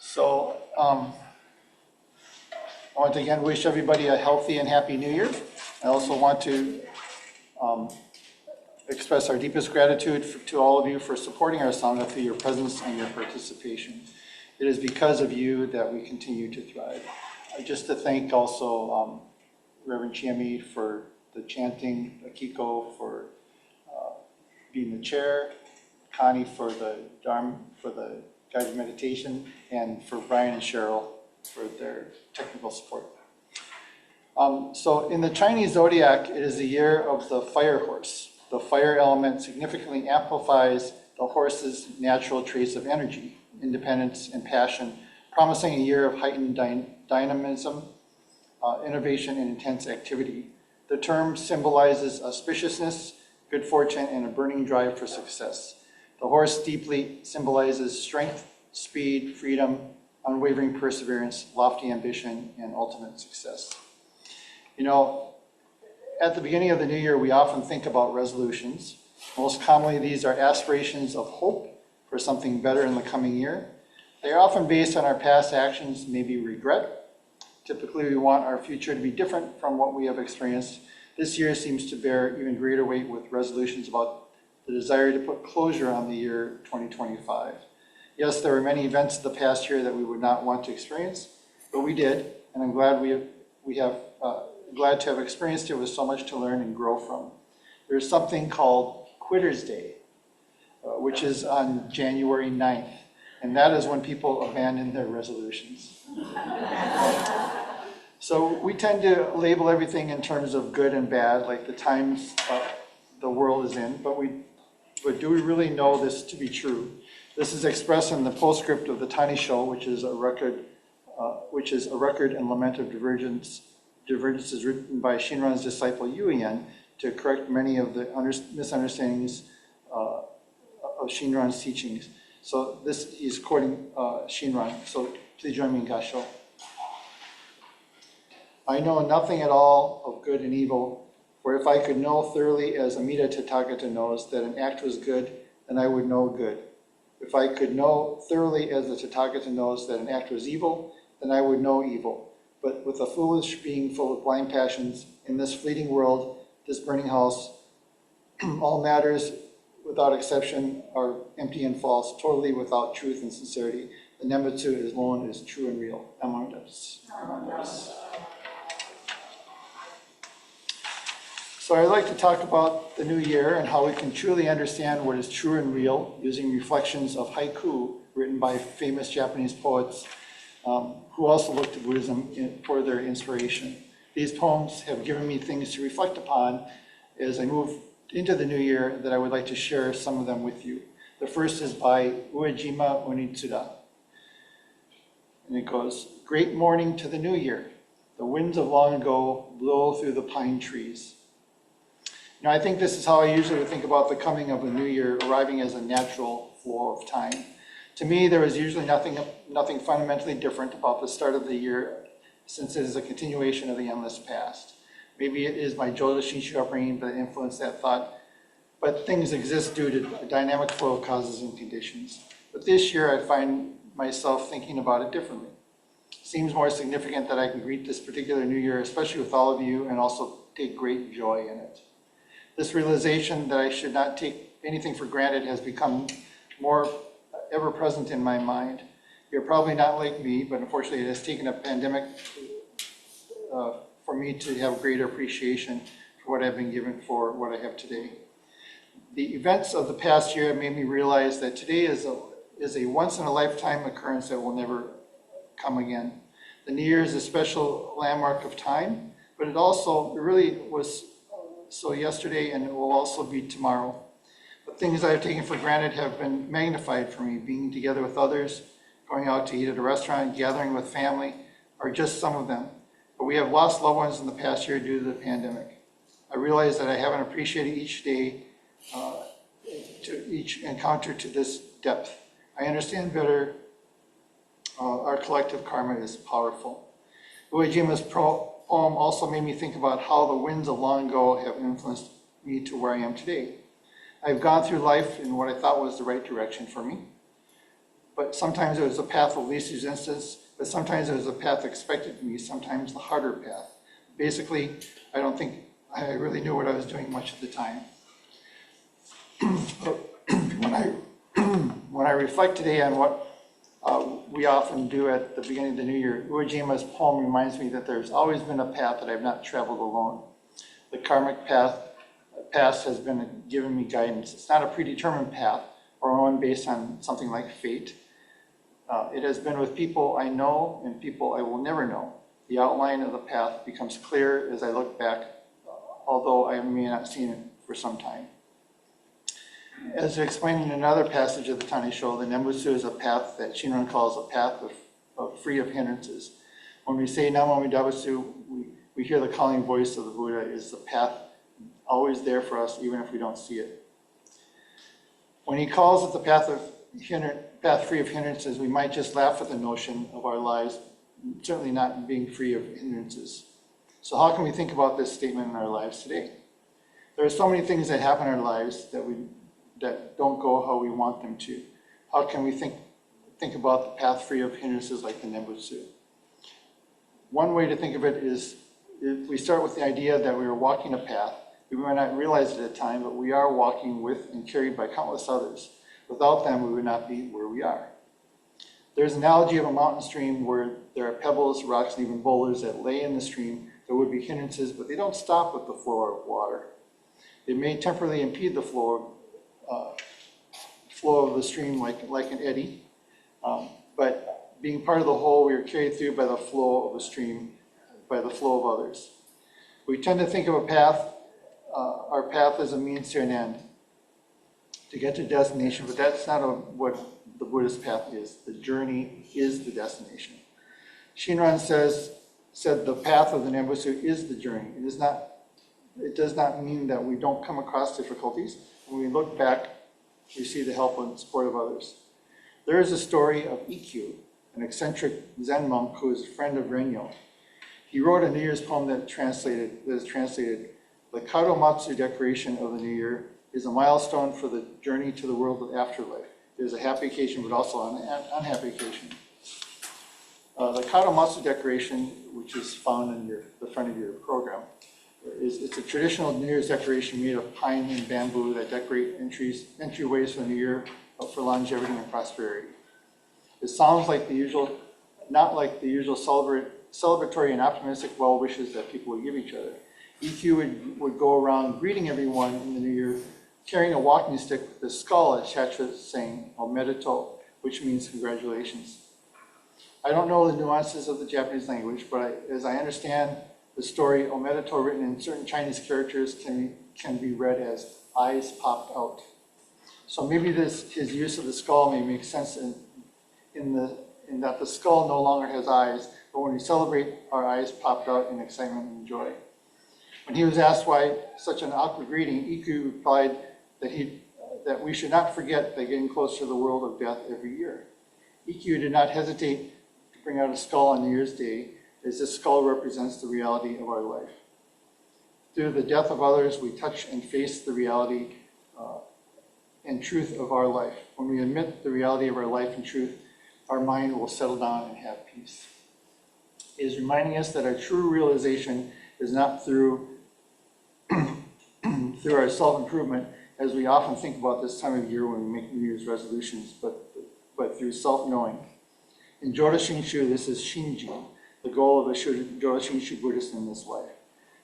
So I want to again wish everybody a healthy and happy New Year. I also want to express our deepest gratitude to all of you for supporting our Sangha through your presence and your participation. It is because of you that we continue to thrive. Just to thank also Reverend Chiami for the chanting, Akiko for being the chair, Connie for the guided meditation, and for Brian and Cheryl for their technical support. So in the Chinese zodiac, it is the year of the fire horse. The fire element significantly amplifies the horse's natural traits of energy, independence, and passion, promising a year of heightened dynamism, innovation, and intense activity. The term symbolizes auspiciousness, good fortune, and a burning drive for success. The horse deeply symbolizes strength, speed, freedom, unwavering perseverance, lofty ambition, and ultimate success. You know, at the beginning of the new year, we often think about resolutions. Most commonly, these are aspirations of hope for something better in the coming year. They are often based on our past actions, maybe regret. Typically, we want our future to be different from what we have experienced. This year seems to bear even greater weight with resolutions about the desire to put closure on the year 2025. Yes, there were many events of the past year that we would not want to experience, but we did, and I'm glad glad to have experienced it with so much to learn and grow from. There's something called Quitter's Day, which is on January 9th, and that is when people abandon their resolutions. So we tend to label everything in terms of good and bad, like the times the world is in, but do we really know this to be true? This is expressed in the postscript of the Tiny Show, which is a record and lament of divergences written by Shinran's disciple Yu Yan to correct many of the misunderstandings of Shinran's teachings. So this he's quoting Shinran. So please join me in Gasho. I know nothing at all of good and evil. For if I could know thoroughly as Amida Tathagata knows that an act was good, then I would know good. If I could know thoroughly as the Tathagata knows that an act was evil, then I would know evil. But with a foolish being full of blind passions, in this fleeting world, this burning house, all matters without exception are empty and false, totally without truth and sincerity. The Nembutsu alone is true and real among us. So I'd like to talk about the new year and how we can truly understand what is true and real using reflections of haiku written by famous Japanese poets who also look to Buddhism for their inspiration. These poems have given me things to reflect upon as I move into the new year that I would like to share some of them with you. The first is by Uejima Onitsuda. And it goes, "Great morning to the new year. The winds of long ago blow through the pine trees." Now, I think this is how I usually would think about the coming of a new year arriving as a natural flow of time. To me, there is usually nothing fundamentally different about the start of the year, since it is a continuation of the endless past. Maybe it is my Jodo Shinshu upbringing that influenced that thought, but things exist due to a dynamic flow of causes and conditions. But this year, I find myself thinking about it differently. It seems more significant that I can greet this particular new year, especially with all of you, and also take great joy in it. This realization that I should not take anything for granted has become more ever present in my mind. You're probably not like me, but unfortunately it has taken a pandemic for me to have greater appreciation for what I've been given for what I have today. The events of the past year made me realize that today is a once-in-a-lifetime occurrence that will never come again. The New Year is a special landmark of time, but it really was so yesterday, and it will also be tomorrow. The things I have taken for granted have been magnified for me. Being together with others, going out to eat at a restaurant, gathering with family are just some of them. But we have lost loved ones in the past year due to the pandemic. I realize that I haven't appreciated each day, to each encounter to this depth. I understand better our collective karma is powerful. Uejima's poem also made me think about how the winds of long ago have influenced me to where I am today. I've gone through life in what I thought was the right direction for me. but sometimes it was a path of least resistance, but sometimes it was a path expected to me, sometimes the harder path. Basically, I don't think I really knew what I was doing much of the time. When I reflect today on what we often do at the beginning of the new year, Uejima's poem reminds me that there's always been a path that I've not traveled alone. The karmic past has been given me guidance. It's not a predetermined path or one based on something like fate. It has been with people I know and people I will never know. The outline of the path becomes clear as I look back, although I may not see it for some time. As explained in another passage of the Tanisho, the Nembutsu is a path that Shinran calls a path free of hindrances. When we say Namo Amida Butsu, we hear the calling voice of the Buddha. Is the path always there for us, even if we don't see it? When he calls it the path free of hindrances, we might just laugh at the notion of our lives certainly not being free of hindrances. So how can we think about this statement in our lives today? There are so many things that happen in our lives that don't go how we want them to. How can we think about the path free of hindrances like the Nembutsu? One way to think of it is if we start with the idea that we are walking a path. We might not realize it at the time, but we are walking with and carried by countless others. Without them, we would not be where we are. There's an analogy of a mountain stream where there are pebbles, rocks, and even boulders that lay in the stream. There would be hindrances, but they don't stop with the flow of water. They may temporarily impede the flow of the stream like an eddy, but being part of the whole, we are carried through by the flow of the stream, by the flow of others. We tend to think of a path, our path as a means to an end, to get to destination, but that's not what the Buddhist path is. The journey is the destination. Shinran said the path of the Nembutsu is the journey. It does not mean that we don't come across difficulties. When we look back, we see the help and support of others. There is a story of Ikkyu, an eccentric Zen monk who is a friend of Renyo. He wrote a New Year's poem that is translated, "The Kadomatsu decoration of the New Year is a milestone for the journey to the world of afterlife. It is a happy occasion, but also an unhappy occasion." The Kadomatsu decoration, which is found in the front of your program, it's a traditional New Year's decoration made of pine and bamboo that decorate entryways for the New Year for longevity and prosperity. It sounds like not like the usual celebratory and optimistic well wishes that people would give each other. EQ would go around greeting everyone in the New Year, carrying a walking stick with a skull attached to it saying "Omedetou," which means congratulations. I don't know the nuances of the Japanese language, but as I understand the story, "Omedetou" written in certain Chinese characters can be read as "eyes popped out." So maybe his use of the skull may make sense in that the skull no longer has eyes, but when we celebrate, our eyes popped out in excitement and joy. When he was asked why such an awkward greeting, Ikkyu replied that we should not forget that getting closer to the world of death every year. Ikkyu did not hesitate to bring out a skull on New Year's Day, as this skull represents the reality of our life. Through the death of others, we touch and face the reality and truth of our life. When we admit the reality of our life and truth, our mind will settle down and have peace. It is reminding us that our true realization is not through our self-improvement, as we often think about this time of year when we make New Year's resolutions, but through self-knowing. In Jodo Shinshu, this is Shinji, the goal of a Jodo Shinshu Buddhist in this life.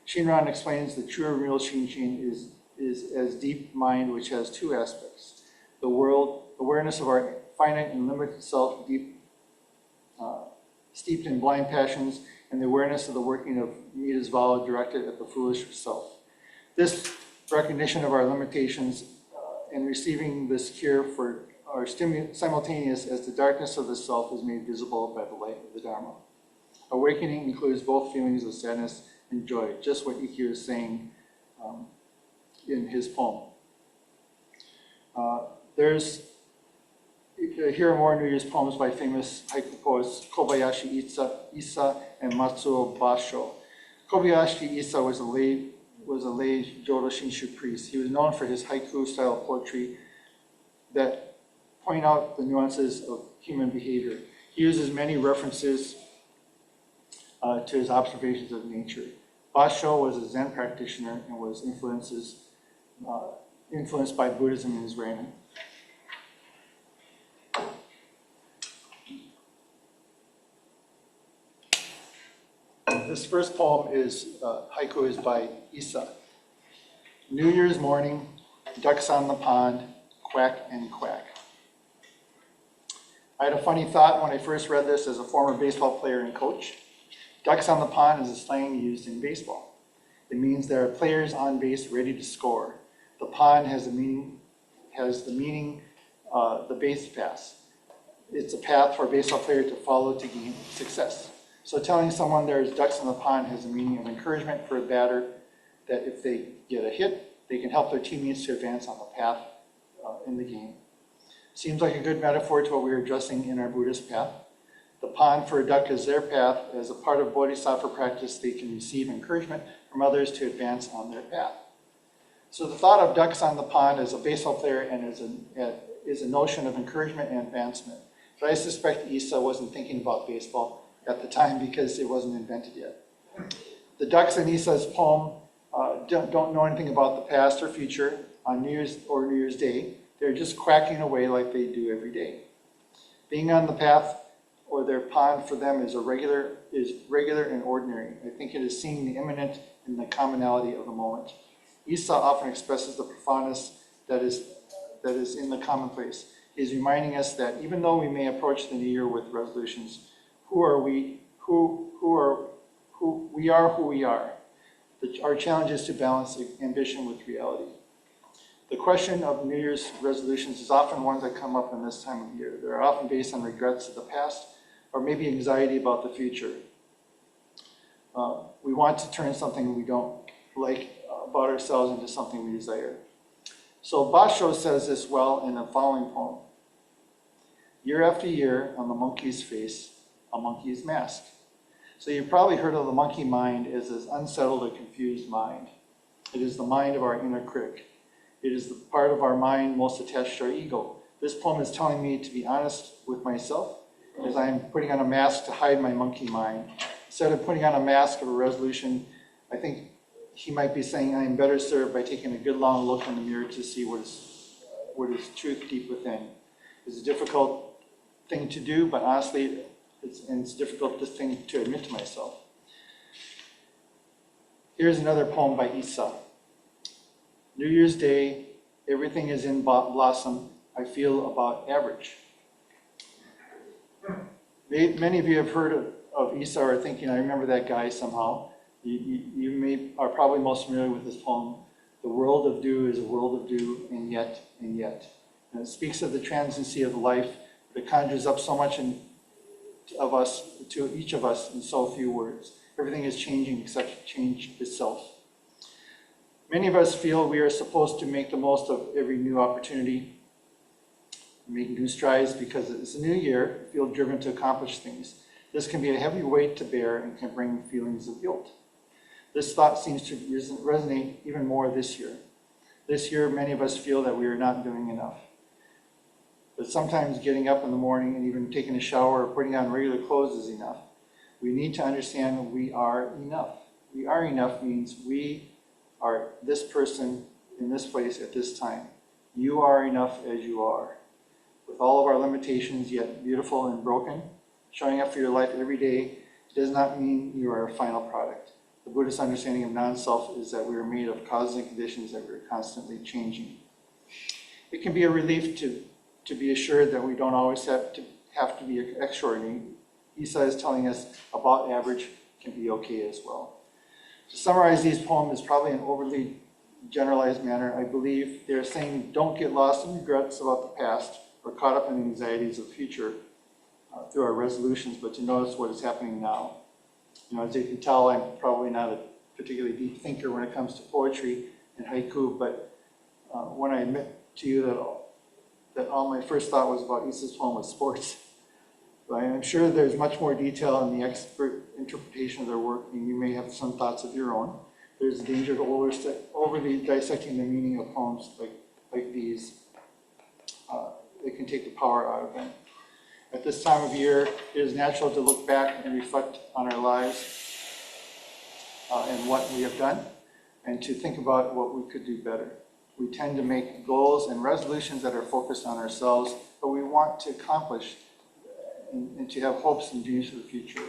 Shinran explains the true and real Shinshin is as deep mind, which has two aspects: the world, awareness of our finite and limited self, steeped in blind passions, and the awareness of the working of Mita's vow directed at the foolish self. This recognition of our limitations and receiving this cure for are simultaneous as the darkness of the self is made visible by the light of the Dharma. Awakening includes both feelings of sadness and joy, just what Ikkyu is saying in his poem. Here are more New Year's poems by famous haiku poets Kobayashi Issa and Matsuo Basho. Kobayashi Issa was a lay Jodo Shinshu priest. He was known for his haiku style poetry that point out the nuances of human behavior. He uses many references to his observations of nature. Basho was a Zen practitioner and was influenced by Buddhism in his writing. This first poem is, haiku is by Isa. New Year's morning, ducks on the pond, quack and quack. I had a funny thought when I first read this as a former baseball player and coach. Ducks on the pond is a slang used in baseball. It means there are players on base ready to score. The pond has the meaning, the base pass. It's a path for a baseball player to follow to gain success. So telling someone there's ducks in the pond has a meaning of encouragement for a batter that if they get a hit, they can help their teammates to advance on the path in the game. Seems like a good metaphor to what we were addressing in our Buddhist path. The pond for a duck is their path. As a part of Bodhisattva practice, they can receive encouragement from others to advance on their path. So the thought of ducks on the pond as a baseball player and is a notion of encouragement and advancement. But I suspect Isa wasn't thinking about baseball at the time because it wasn't invented yet. The ducks in Isa's poem don't know anything about the past or future on New Year's Day. They're just quacking away like they do every day. Being on the path or their pond for them is regular and ordinary. I think it is seeing the imminent and the commonality of the moment. Isa often expresses the profoundness that is in the commonplace. He is reminding us that even though we may approach the new year with resolutions, who we are. Our challenge is to balance ambition with reality. The question of New Year's resolutions is often ones that come up in this time of year. They're often based on regrets of the past or maybe anxiety about the future. We want to turn something we don't like about ourselves into something we desire. So Basho says this well in the following poem. Year after year, on the monkey's face, a monkey is masked. So you've probably heard of the monkey mind as this unsettled or confused mind. It is the mind of our inner critic. It is the part of our mind most attached to our ego. This poem is telling me to be honest with myself as I am putting on a mask to hide my monkey mind. Instead of putting on a mask of a resolution, I think he might be saying I am better served by taking a good long look in the mirror to see what is truth deep within. It's a difficult thing to do, but honestly, it's a difficult thing to admit to myself. Here's another poem by Isa. New Year's Day, everything is in blossom. I feel about average. Many of you have heard of Isa or are thinking, I remember that guy somehow. You are probably most familiar with this poem. The world of do is a world of do, and yet, and yet. And it speaks of the transiency of life. It conjures up so much of us, to each of us, in so few words. Everything is changing except change itself. Many of us feel we are supposed to make the most of every new opportunity, make new strides because it's a new year, feel driven to accomplish things. This can be a heavy weight to bear and can bring feelings of guilt. This thought seems to resonate even more this year. This year, many of us feel that we are not doing enough. But sometimes getting up in the morning and even taking a shower or putting on regular clothes is enough. We need to understand we are enough. We are enough means we are this person in this place at this time. You are enough as you are. With all of our limitations, yet beautiful and broken, showing up for your life every day does not mean you are a final product. The Buddhist understanding of non-self is that we are made of causes and conditions that we're constantly changing. It can be a relief to be assured that we don't always have to be extraordinary. Isa is telling us about average can be okay as well. To summarize these poems is probably an overly generalized manner. I believe they're saying don't get lost in regrets about the past or caught up in the anxieties of the future through our resolutions, but to notice what is happening now. As you can tell, I'm probably not a particularly deep thinker when it comes to poetry and haiku, but when I admit to you that all my first thought was about Isa's poem was sports. But I'm sure there's much more detail in the expert interpretation of their work, and you may have some thoughts of your own. There's a danger of overly dissecting the meaning of poems like these. that can take the power out of them. At this time of year, it is natural to look back and reflect on our lives and what we have done, and to think about what we could do better. We tend to make goals and resolutions that are focused on ourselves, but we want to accomplish and to have hopes and dreams for the future.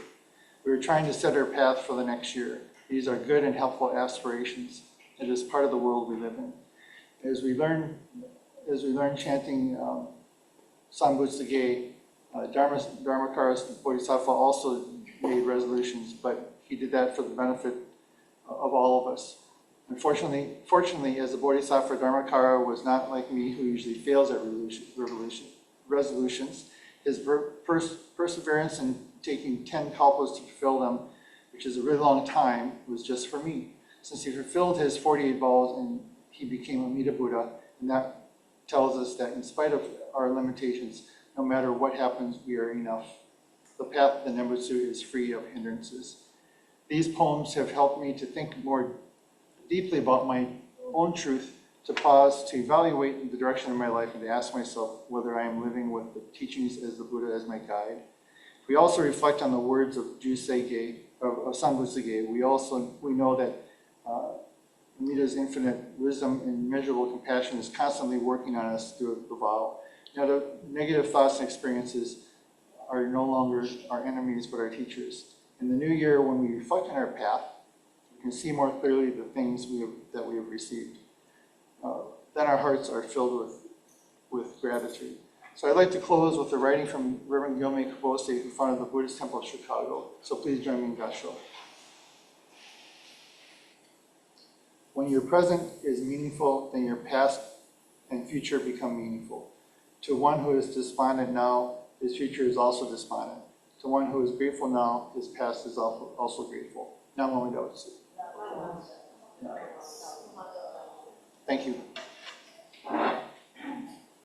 We are trying to set our path for the next year. These are good and helpful aspirations. It is part of the world we live in. As we learn chanting Sambutsuge, Dharmakara's Bodhisattva also made resolutions, but he did that for the benefit of all of us. Fortunately, as the Bodhisattva, Dharmakara was not like me, who usually fails at resolutions. His perseverance in taking 10 kalpas to fulfill them, which is a really long time, was just for me. Since he fulfilled his 48 vows and he became Amida Buddha, and that tells us that in spite of our limitations, no matter what happens, we are enough. The path of the Nembutsu is free of hindrances. These poems have helped me to think more deeply about my own truth, to pause, to evaluate the direction of my life, and to ask myself whether I am living with the teachings as the Buddha as my guide. We also reflect on the words of Jusei-ge, of Sambutsuge. We know that Amida's infinite wisdom and immeasurable compassion is constantly working on us through the vow. Now, the negative thoughts and experiences are no longer our enemies, but our teachers. In the new year, when we reflect on our path, we can see more clearly the things that we have received. Then our hearts are filled with gratitude. So I'd like to close with a writing from Reverend Gyomei Kubose, who founded the Buddhist Temple of Chicago. So please join me in Gassho. When your present is meaningful, then your past and future become meaningful. To one who is despondent now, his future is also despondent. To one who is grateful now, his past is also grateful. Namo Amida Butsu. Thank you.